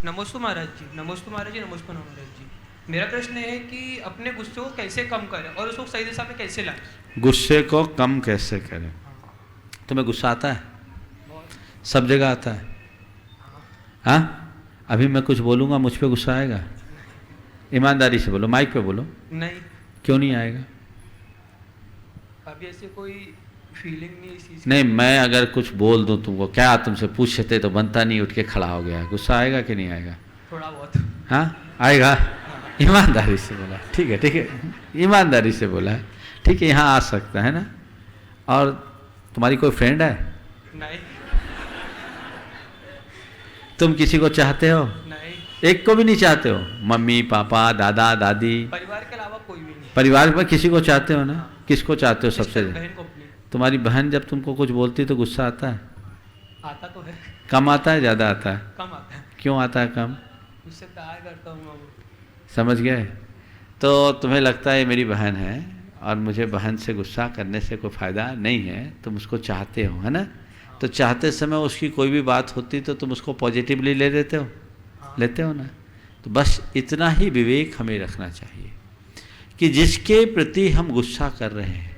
नमस्ते महाराज जी, नमस्ते महाराज जी, नमस्ते महाराज जी। मेरा प्रश्न है कि अपने गुस्से को कैसे कम करें और उसको सही दिशा में कैसे लाएं। गुस्से को कम कैसे करें? हाँ, तुम्हें गुस्सा आता है? बहुत। सब जगह आता है? हाँ, हाँ? अभी मैं कुछ बोलूँगा, मुझ पे गुस्सा आएगा? ईमानदारी से बोलो, माइक पे बोलो। नहीं, क्यों नहीं आएगा? अभी ऐसे कोई फीलिंग नहीं इस चीज़ की। नहीं, मैं अगर कुछ बोल दूं तुमको, क्या तुमसे पूछते तो बनता नहीं, उठ के खड़ा हो गया, गुस्सा आएगा कि नहीं आएगा? थोड़ा बहुत। हाँ आएगा? हाँ, ईमानदारी से बोला, ठीक है ठीक है, ईमानदारी से बोला है, ठीक है, यहाँ आ सकता है ना। और तुम्हारी कोई फ्रेंड है? नहीं, तुम किसी को चाहते हो? नहीं, एक को भी नहीं चाहते हो? मम्मी पापा दादा दादी परिवार के अलावा कोई भी नहीं। परिवार में किसी को चाहते हो ना? किसको चाहते हो सबसे? बहन को अपनी। तुम्हारी बहन जब तुमको कुछ बोलती तो गुस्सा आता है? आता तो है, कम आता है ज़्यादा आता है? कम आता है। क्यों आता है कम? उससे प्यार करता हूँ मैं वो। समझ गए? तो तुम्हें लगता है मेरी बहन है और मुझे बहन से गुस्सा करने से कोई फ़ायदा नहीं है, तुम उसको चाहते हो, है ना? तो चाहते समय उसकी कोई भी बात होती तो तुम उसको पॉजिटिवली ले लेते हो? हाँ, लेते हो ना? तो बस इतना ही विवेक हमें रखना चाहिए कि जिसके प्रति हम गुस्सा कर रहे हैं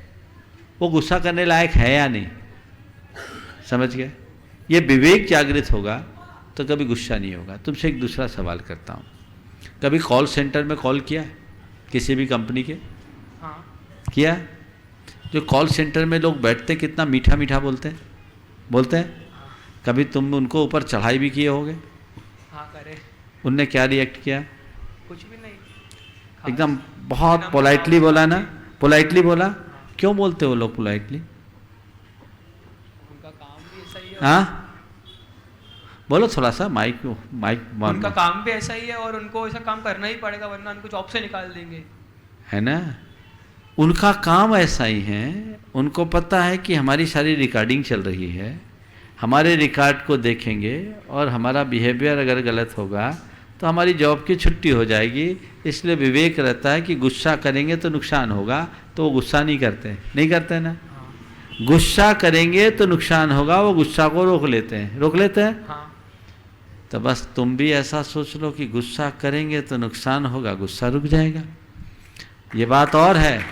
वो गुस्सा करने लायक है या नहीं। समझ गए? ये विवेक जागृत होगा तो कभी गुस्सा नहीं होगा। तुमसे एक दूसरा सवाल करता हूँ, कभी कॉल सेंटर में कॉल किया है किसी भी कंपनी के? हाँ, किया? जो कॉल सेंटर में लोग बैठते कितना मीठा मीठा बोलते हैं, बोलते हैं। हाँ, कभी तुम उनको ऊपर चढ़ाई भी किए होगे? हाँ करे। उनने क्या रिएक्ट किया? कुछ भी नहीं। एकदम खास। बहुत बिना पोलाइटली मजाक बोला ना? के। पोलाइटली बोला? हाँ, क्यों बोलते हो लोग पोलाइटली? उनका काम भी ऐसा ही है। हाँ बोलो थोड़ा सा, माइक माइक उनका काम भी ऐसा ही है और उनको ऐसा काम करना ही पड़ेगा वरना उनको जॉब से निकाल देंगे। है ना? उनका काम ऐसा ही है, उनको पता है कि हमारी सारी रिकॉर्डिंग चल रही है, हमारे रिकॉर्ड को देखेंगे और हमारा बिहेवियर अगर गलत होगा तो हमारी जॉब की छुट्टी हो जाएगी। इसलिए विवेक रहता है कि गुस्सा करेंगे तो नुकसान होगा, तो वो गुस्सा नहीं करते, नहीं करते ना? हाँ, गुस्सा करेंगे तो नुकसान होगा, वो गुस्सा को रोक लेते हैं, रोक लेते हैं। हाँ, तो बस तुम भी ऐसा सोच लो कि गुस्सा करेंगे तो नुकसान होगा, गुस्सा रुक जाएगा। ये बात और है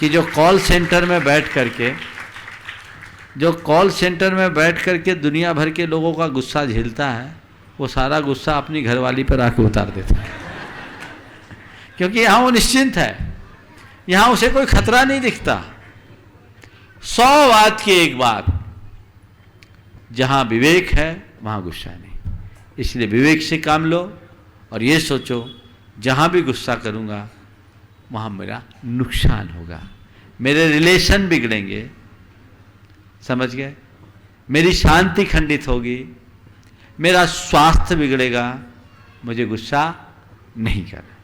कि जो कॉल सेंटर में बैठ करके दुनिया भर के लोगों का गुस्सा झेलता है, वो सारा गुस्सा अपनी घरवाली पर आके उतार देता है क्योंकि यहाँ वो निश्चिंत है, यहाँ उसे कोई खतरा नहीं दिखता। 100 बात की एक बात, जहाँ विवेक है वहाँ गुस्सा नहीं। इसलिए विवेक से काम लो और ये सोचो जहाँ भी गुस्सा करूँगा वहाँ मेरा नुकसान होगा, मेरे रिलेशन बिगड़ेंगे। समझ गए? मेरी शांति खंडित होगी, मेरा स्वास्थ्य बिगड़ेगा, मुझे गुस्सा नहीं करना।